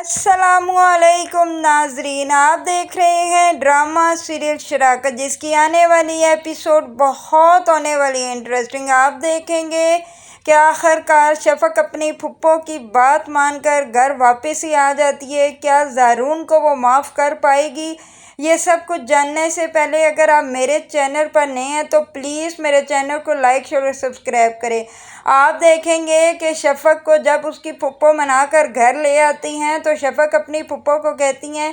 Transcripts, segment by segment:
السلام علیکم ناظرین، آپ دیکھ رہے ہیں ڈرامہ سیریل شراکت، جس کی آنے والی ایپیسوڈ بہت ہونے والی ہے انٹرسٹنگ۔ آپ دیکھیں گے کہ آخر کار شفق اپنی پھپھو کی بات مان کر گھر واپس ہی آ جاتی ہے۔ کیا زارون کو وہ معاف کر پائے گی؟ یہ سب کچھ جاننے سے پہلے اگر آپ میرے چینل پر نئے ہیں تو پلیز میرے چینل کو لائک شیئر اور سبسکرائب کریں۔ آپ دیکھیں گے کہ شفق کو جب اس کی پھپھو منا کر گھر لے آتی ہیں تو شفق اپنی پھپھو کو کہتی ہیں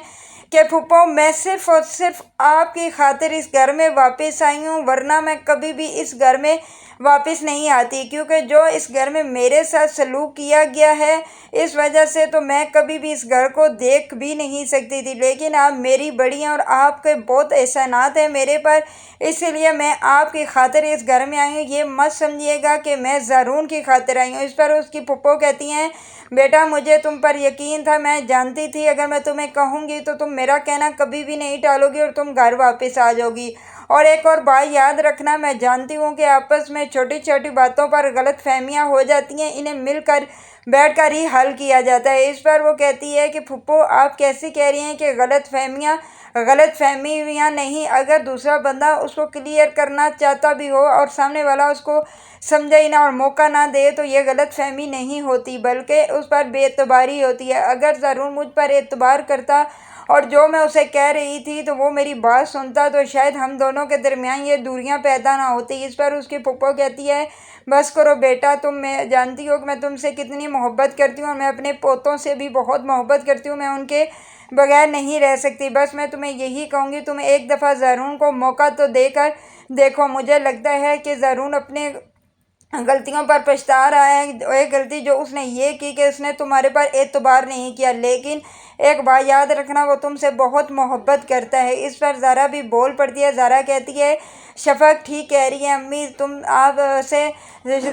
کہ پھپھو، میں صرف اور صرف آپ کی خاطر اس گھر میں واپس آئی ہوں، ورنہ میں کبھی بھی اس گھر میں واپس نہیں آتی، کیونکہ جو اس گھر میں میرے ساتھ سلوک کیا گیا ہے اس وجہ سے تو میں کبھی بھی اس گھر کو دیکھ بھی نہیں سکتی تھی، لیکن آپ میری بڑی ہیں اور آپ کے بہت احسانات ہیں میرے پر، اسی لیے میں آپ کی خاطر اس گھر میں آئی ہوں۔ یہ مت سمجھیے گا کہ میں زارون کی خاطر آئی ہوں۔ اس پر اس کی پھپھو کہتی ہیں، بیٹا مجھے تم پر یقین تھا، میں جانتی تھی اگر میں تمہیں کہوں گی تو تم میرا کہنا کبھی بھی نہیں ٹالو گی اور تم گھر واپس آ جاؤ گی۔ اور ایک اور بات یاد رکھنا، میں جانتی ہوں کہ آپس میں چھوٹی چھوٹی باتوں پر غلط فہمیاں ہو جاتی ہیں، انہیں مل کر بیٹھ کر ہی حل کیا جاتا ہے۔ اس پر وہ کہتی ہے کہ پھپھو، آپ کیسے کہہ رہی ہیں کہ غلط فہمیاں نہیں، اگر دوسرا بندہ اس کو کلیئر کرنا چاہتا بھی ہو اور سامنے والا اس کو سمجھے ہی نہ اور موقع نہ دے تو یہ غلط فہمی نہیں ہوتی، بلکہ اس پر بے اعتباری ہوتی ہے۔ اگر زارون مجھ پر اعتبار کرتا اور جو میں اسے کہہ رہی تھی تو وہ میری بات سنتا تو شاید ہم دونوں کے درمیان یہ دوریاں پیدا نہ ہوتی۔ اس پر اس کی پھپھو کہتی ہے، بس کرو بیٹا، میں جانتی ہو کہ میں تم سے کتنی محبت کرتی ہوں اور میں اپنے پوتوں سے بھی بہت محبت کرتی ہوں، میں ان کے بغیر نہیں رہ سکتی۔ بس میں تمہیں یہی کہوں گی، تم ایک دفعہ زارون کو موقع تو دے کر دیکھو۔ مجھے لگتا ہے کہ زارون اپنے غلطیوں پر پچھتا رہا ہے۔ ایک غلطی جو اس نے یہ کی کہ اس نے تمہارے پر اعتبار نہیں کیا، لیکن ایک بات یاد رکھنا، وہ تم سے بہت محبت کرتا ہے۔ اس پر زارا بھی بول پڑتی ہے۔ زارا کہتی ہے، شفق ٹھیک کہہ رہی ہے امی، آپ سے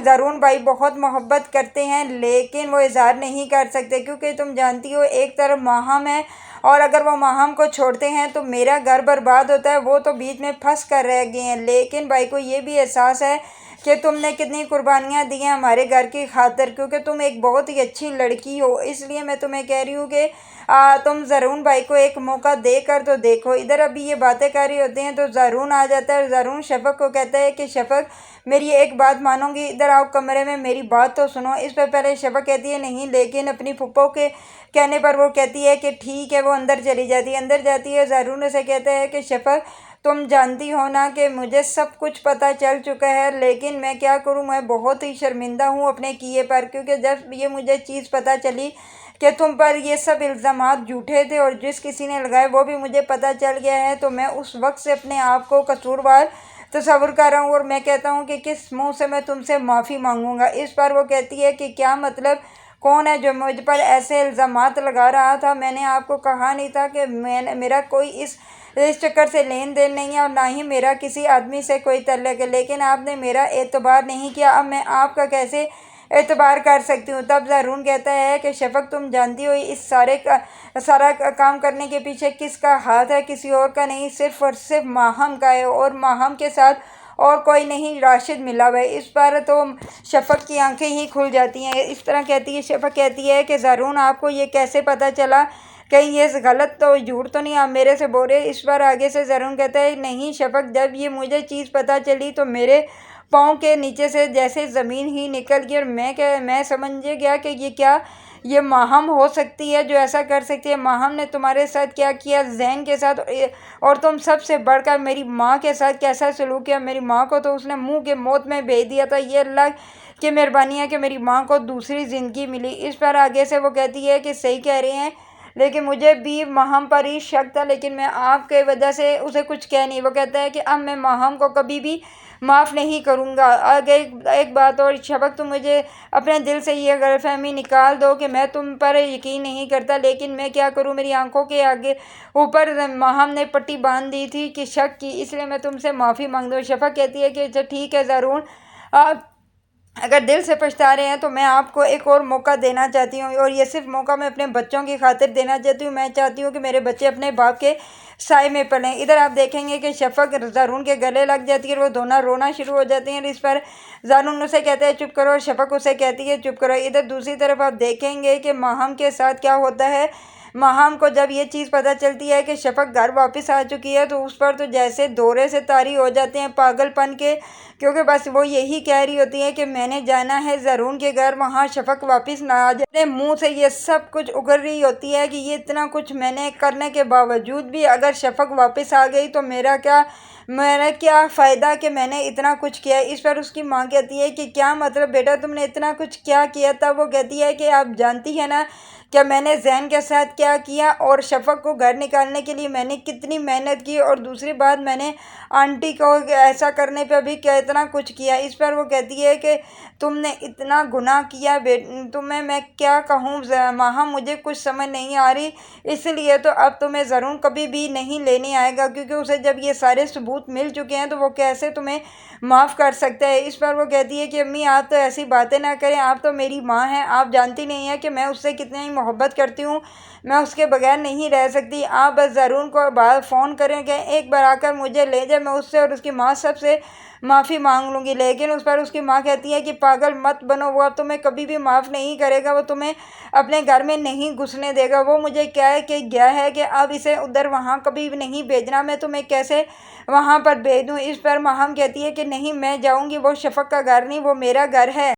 زارون بھائی بہت محبت کرتے ہیں، لیکن وہ اظہار نہیں کر سکتے، کیونکہ تم جانتی ہو ایک طرف ماہم ہے اور اگر وہ ماہم کو چھوڑتے ہیں تو میرا گھر برباد ہوتا ہے، وہ تو بیچ میں پھنس کر رہ گئے ہیں، لیکن بھائی کو یہ بھی احساس ہے کہ تم نے کتنی قربانیاں دی ہیں ہمارے گھر کی خاطر، کیونکہ تم ایک بہت ہی اچھی لڑکی ہو، اس لیے میں تمہیں کہہ رہی ہوں کہ تم زارون بھائی کو ایک موقع دے کر تو دیکھو۔ ادھر ابھی یہ باتیں کر رہی ہوتے ہیں تو زارون آ جاتا ہے اور زارون شفق کو کہتا ہے کہ شفق، میری ایک بات مانو گی؟ ادھر آؤ کمرے میں، میری بات تو سنو۔ اس پر پہلے شفق کہتی ہے نہیں، لیکن اپنی پھپھو کے کہنے پر وہ کہتی ہے کہ ٹھیک ہے، وہ اندر چلی جاتی ہے۔ اندر جاتی ہے، زارون اسے کہتا ہے کہ شفق، تم جانتی ہو نا کہ مجھے سب کچھ پتہ چل چکا ہے، لیکن میں کیا کروں، میں بہت ہی شرمندہ ہوں اپنے کیے پر، کیونکہ جب یہ مجھے چیز پتہ چلی کہ تم پر یہ سب الزامات جھوٹے تھے اور جس کسی نے لگائے وہ بھی مجھے پتہ چل گیا ہے، تو میں اس وقت سے اپنے آپ کو قصوروار تصور کر رہا ہوں اور میں کہتا ہوں کہ کس منہ سے میں تم سے معافی مانگوں گا۔ اس پر وہ کہتی ہے کہ کیا مطلب، کون ہے جو مجھ پر ایسے الزامات لگا رہا تھا؟ میں نے آپ کو کہا نہیں تھا کہ میرا کوئی اس چکر سے لین دین نہیں ہے اور نہ ہی میرا کسی آدمی سے کوئی تعلق ہے، لیکن آپ نے میرا اعتبار نہیں کیا، اب میں آپ کا کیسے اعتبار کر سکتی ہوں؟ تب زارون کہتا ہے کہ شفق، تم جانتی ہو اس سارا کام کرنے کے پیچھے کس کا ہاتھ ہے؟ کسی اور کا نہیں، صرف اور صرف ماہم کا ہے، اور ماہم کے ساتھ اور کوئی نہیں، راشد ملا ہوا ہے۔ اس پر تو شفق کی آنکھیں ہی کھل جاتی ہیں۔ اس طرح کہتی ہے، شفق کہتی ہے کہ زارون، آپ کو یہ کیسے پتہ چلا؟ کہیں یہ غلط تو جھوٹ تو نہیں آپ میرے سے بول رہے؟ اس پر آگے سے زارون کہتا ہے، نہیں شفق، جب یہ مجھے چیز پتہ چلی تو میرے پاؤں کے نیچے سے جیسے زمین ہی نکل گئی اور میں سمجھ گیا کہ یہ ماہم ہو سکتی ہے جو ایسا کر سکتی ہے۔ ماہم نے تمہارے ساتھ کیا کیا، زین کے ساتھ، اور تم سب سے بڑھ کر میری ماں کے ساتھ کیسا سلوک کیا؟ میری ماں کو تو اس نے منہ کے موت میں بھیج دیا تھا، یہ اللہ کی مہربانی ہے کہ میری ماں کو دوسری زندگی ملی۔ اس پر آگے سے وہ کہتی ہے کہ صحیح کہہ رہے ہیں، لیکن مجھے بھی ماہم پر ہی شک تھا، لیکن میں آپ کے وجہ سے اسے کچھ کہہ نہیں۔ وہ کہتا ہے کہ اب میں ماہم کو کبھی بھی معاف نہیں کروں گا۔ آگے ایک بات اور، شفق، تم مجھے اپنے دل سے یہ غلط فہمی نکال دو کہ میں تم پر یقین نہیں کرتا، لیکن میں کیا کروں، میری آنکھوں کے اوپر ماہم نے پٹی باندھ دی تھی کہ شک کی، اس لیے میں تم سے معافی مانگ دوں۔ شفق کہتی ہے کہ اچھا ٹھیک ہے زارون، اگر دل سے پچھتا رہے ہیں تو میں آپ کو ایک اور موقع دینا چاہتی ہوں، اور یہ صرف موقع میں اپنے بچوں کی خاطر دینا چاہتی ہوں۔ میں چاہتی ہوں کہ میرے بچے اپنے باپ کے سائے میں پلیں۔ ادھر آپ دیکھیں گے کہ شفق زارون کے گلے لگ جاتی ہے اور وہ دونوں رونا شروع ہو جاتے ہیں، اور اس پر زارون اسے کہتا ہے چپ کرو، اور شفق اسے کہتی ہے چپ کرو۔ ادھر دوسری طرف آپ دیکھیں گے کہ ماہم کے ساتھ کیا ہوتا ہے۔ ماہم کو جب یہ چیز پتہ چلتی ہے کہ شفق گھر واپس آ چکی ہے تو اس پر تو جیسے دورے سے طاری ہو جاتے ہیں پاگل پن کے، کیونکہ بس وہ یہی کہہ رہی ہوتی ہے کہ میں نے جانا ہے زارون کے گھر، وہاں شفق واپس نہ آ جائے۔ اپنے منہ سے یہ سب کچھ اگل رہی ہوتی ہے کہ یہ اتنا کچھ میں نے کرنے کے باوجود بھی اگر شفق واپس آ گئی تو میرا کیا فائدہ کہ میں نے اتنا کچھ کیا۔ اس پر اس کی ماں کہتی ہے کہ کیا مطلب بیٹا، تم نے اتنا کچھ کیا کیا تھا؟ وہ کہتی ہے کہ آپ جانتی ہیں نا کہ میں نے زین کے ساتھ کیا کیا، اور شفق کو گھر نکالنے کے لیے میں نے کتنی محنت کی، اور دوسری بات میں نے آنٹی کو ایسا کرنے پہ بھی اتنا کچھ کیا۔ اس پر وہ کہتی ہے کہ تم نے اتنا گناہ کیا، تمہیں میں کیا کہوں ماہم، مجھے کچھ سمجھ نہیں آ رہی، اس لیے تو اب تمہیں ضرور کبھی بھی نہیں لینے آئے گا، کیونکہ اسے جب یہ سارے ثبوت مل چکے ہیں تو وہ کیسے تمہیں معاف کر سکتا ہے۔ اس پر وہ کہتی ہے کہ امی آپ تو ایسی باتیں نہ کریں، آپ تو میری ماں ہیں، آپ جانتی نہیں ہیں کہ میں اس سے کتنی محبت کرتی ہوں، میں اس کے بغیر نہیں رہ سکتی۔ آپ بس زارون کو فون کریں کہ ایک بار آ کر مجھے لے جائے، میں اس سے اور اس کی ماں سب سے معافی مانگ لوں گی۔ لیکن اس پر اس کی ماں کہتی ہے کہ پاگل مت بنو، وہ اب تمہیں کبھی بھی معاف نہیں کرے گا، وہ تمہیں اپنے گھر میں نہیں گھسنے دے گا، وہ مجھے کہہ کے گیا ہے کہ اب اسے ادھر وہاں کبھی بھی نہیں بھیجنا، میں تمہیں کیسے وہاں پر بھیج دوں۔ اس پر ماہم کہتی ہے کہ نہیں، میں جاؤں گی، وہ شفق کا گھر نہیں، وہ میرا گھر ہے۔